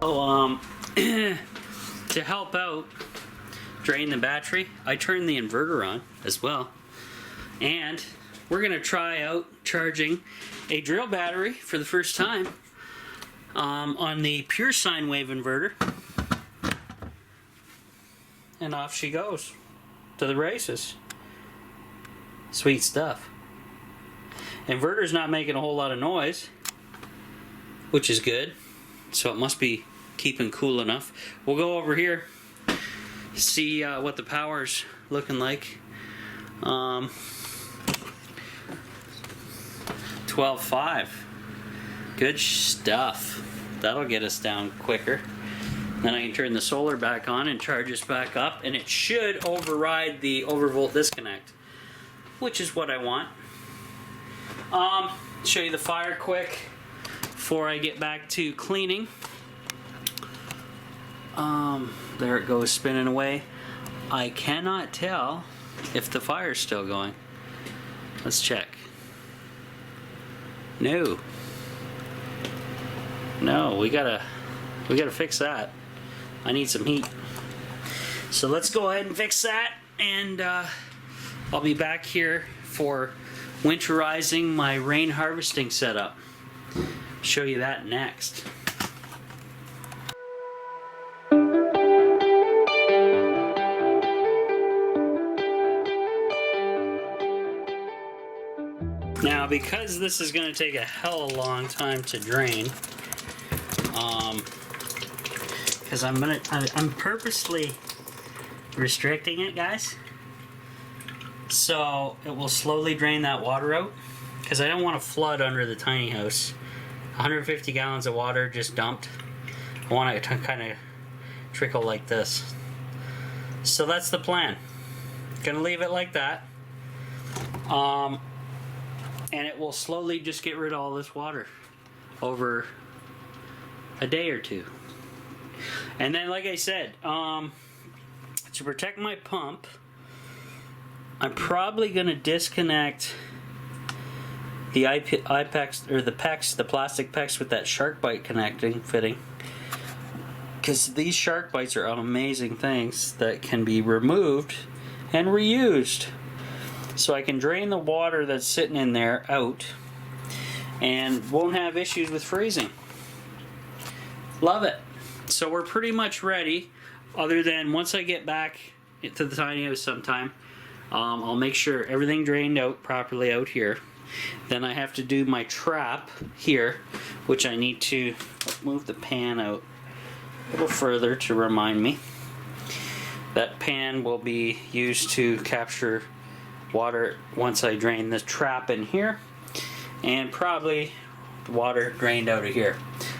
To help out drain the battery, I turned the inverter on as well. And we're gonna try out charging a drill battery for the first time on the pure sine wave inverter. And off she goes to the races. Sweet stuff. Inverter's not making a whole lot of noise, which is good. So it must be keeping cool enough. We'll go over here, see what the power's looking like. 12.5. Good stuff. That'll get us down quicker. Then I can turn the solar back on and charge us back up, and it should override the overvolt disconnect, which is what I want. Show you the fire quick before I get back to cleaning. There it goes spinning away. I cannot tell if the fire's still going. Let's check. No, we gotta fix that. I need some heat. So let's go ahead and fix that, and I'll be back here for winterizing my rain harvesting setup. Show you that next. Now, because this is going to take a hell of a long time to drain, because I'm purposely restricting it, guys, so it will slowly drain that water out, because I don't want to flood under the tiny house. 150 gallons of water just dumped. I want it to kind of trickle like this. So that's the plan. Gonna leave it like that. And it will slowly just get rid of all this water over a day or two. And then, like I said, to protect my pump, I'm probably going to disconnect the IPEX, or the PEX, the plastic PEX with that shark bite connecting fitting, because these shark bites are amazing things that can be removed and reused. So I can drain the water that's sitting in there out and won't have issues with freezing. Love it. So we're pretty much ready, other than once I get back to the tiny house sometime, I'll make sure everything drained out properly out here. Then I have to do my trap here, which I need to move the pan out a little further to remind me. That pan will be used to capture water once I drain the trap in here, and probably the water drained out of here.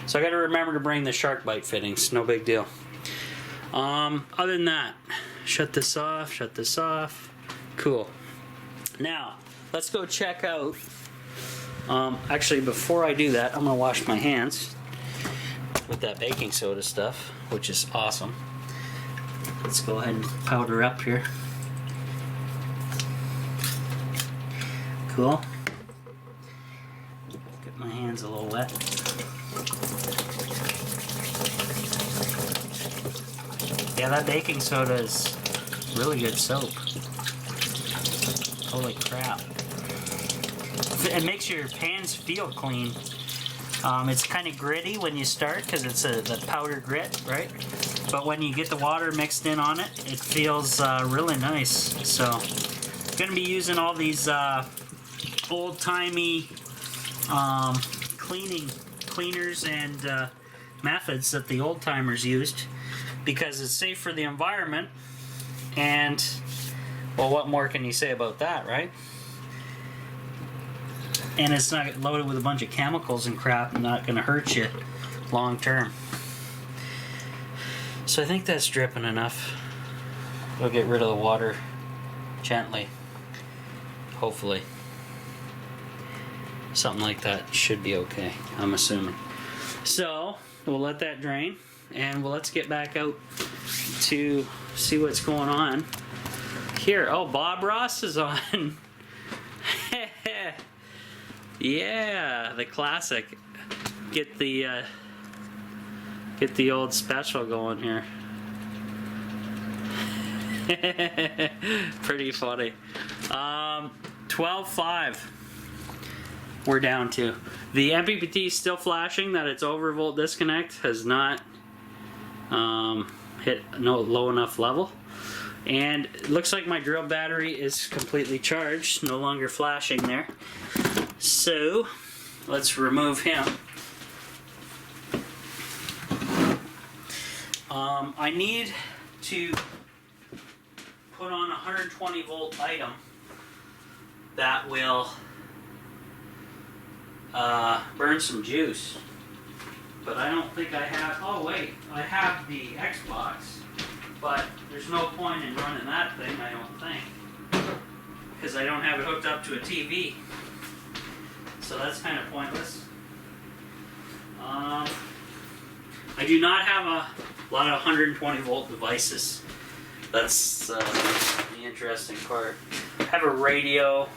So I got to remember to bring the shark bite fittings. No big deal. Other than that, shut this off. Cool. Now let's go check out. Actually, before I do that, I'm gonna wash my hands with that baking soda stuff, which is awesome. Let's go ahead and powder up here. Cool. Get my hands a little wet. Yeah, that baking soda is really good soap. Holy crap. It makes your pans feel clean. It's kind of gritty when you start because it's the powder grit, right? But when you get the water mixed in on it, it feels really nice. So I'm going to be using all these old-timey cleaners and methods that the old-timers used, because it's safe for the environment, and well, what more can you say about that, right? And it's not loaded with a bunch of chemicals and crap, and not going to hurt you long term. So I think that's dripping enough. We'll get rid of the water gently, hopefully. Something like that should be okay, I'm assuming. So we'll let that drain, and let's get back out to see what's going on here. Oh, Bob Ross is on. Yeah, the classic. Get the Get the old spatula going here. Pretty funny. 12.5 we're down to. The MPPT is still flashing that it's overvolt disconnect, has not hit no low enough level. And it looks like my drill battery is completely charged, no longer flashing there. So let's remove him. I need to put on a 120 volt item that will burn some juice. But I don't think I have, oh wait, I have the Xbox, but there's no point in running that thing, I don't think, because I don't have it hooked up to a TV. So that's kind of pointless. I do not have a lot of 120 volt devices. That's the interesting part. I have a radio.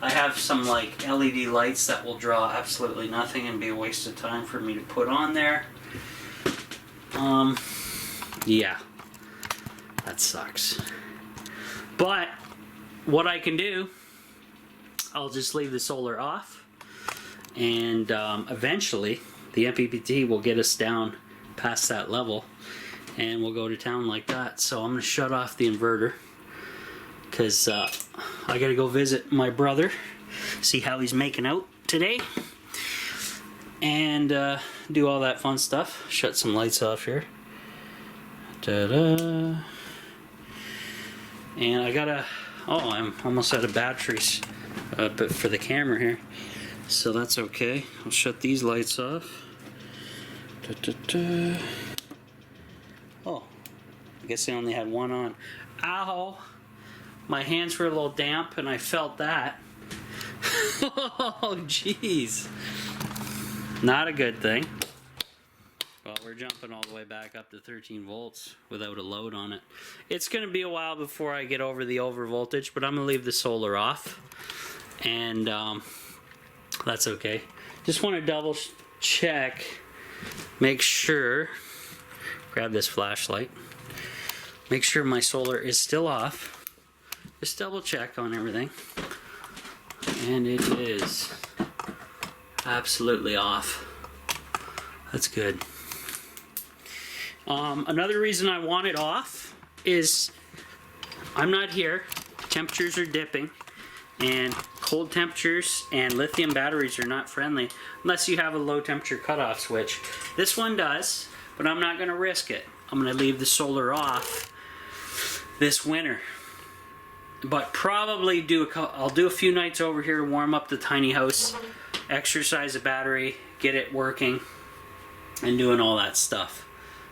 I have some like LED lights that will draw absolutely nothing and be a waste of time for me to put on there. Yeah, that sucks. But what I can do, I'll just leave the solar off, and eventually the MPPT will get us down past that level, and we'll go to town like that. So I'm gonna shut off the inverter because I gotta go visit my brother, see how he's making out today, and do all that fun stuff. Shut some lights off here. Ta-da! And I gotta, oh, I'm almost out of batteries but for the camera here, so that's okay. I'll shut these lights off. Da-da-da. Oh, I guess I only had one on. Ow! My hands were a little damp and I felt that. Oh, jeez. Not a good thing. Well, we're jumping all the way back up to 13 volts without a load on it. It's going to be a while before I get over the over voltage, but I'm going to leave the solar off. And that's okay. Just want to double check, make sure, grab this flashlight, make sure my solar is still off. Just double check on everything. And it is absolutely off. That's good. Another reason I want it off is I'm not here. Temperatures are dipping, and cold temperatures and lithium batteries are not friendly unless you have a low temperature cutoff switch. This one does, but I'm not going to risk it. I'm going to leave the solar off this winter. But probably I'll do a few nights over here to warm up the tiny house, exercise the battery, get it working, and doing all that stuff.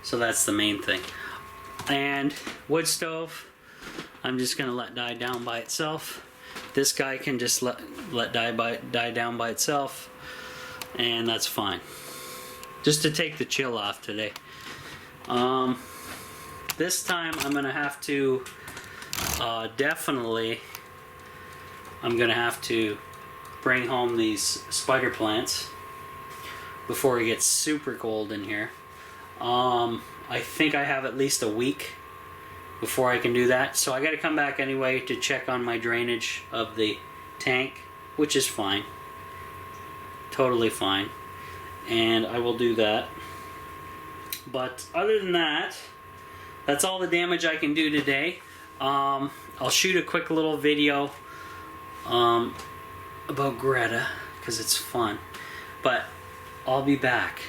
So that's the main thing. And wood stove, I'm just gonna let die down by itself. This guy can just let die down by itself, and that's fine. Just to take the chill off today. This time I'm gonna have to definitely, I'm gonna have to bring home these spider plants before it gets super cold in here. I think I have at least a week before I can do that, so I gotta come back anyway to check on my drainage of the tank, which is fine, totally fine, and I will do that. But other than that, that's all the damage I can do today. I'll shoot a quick little video about Greta because it's fun, but I'll be back.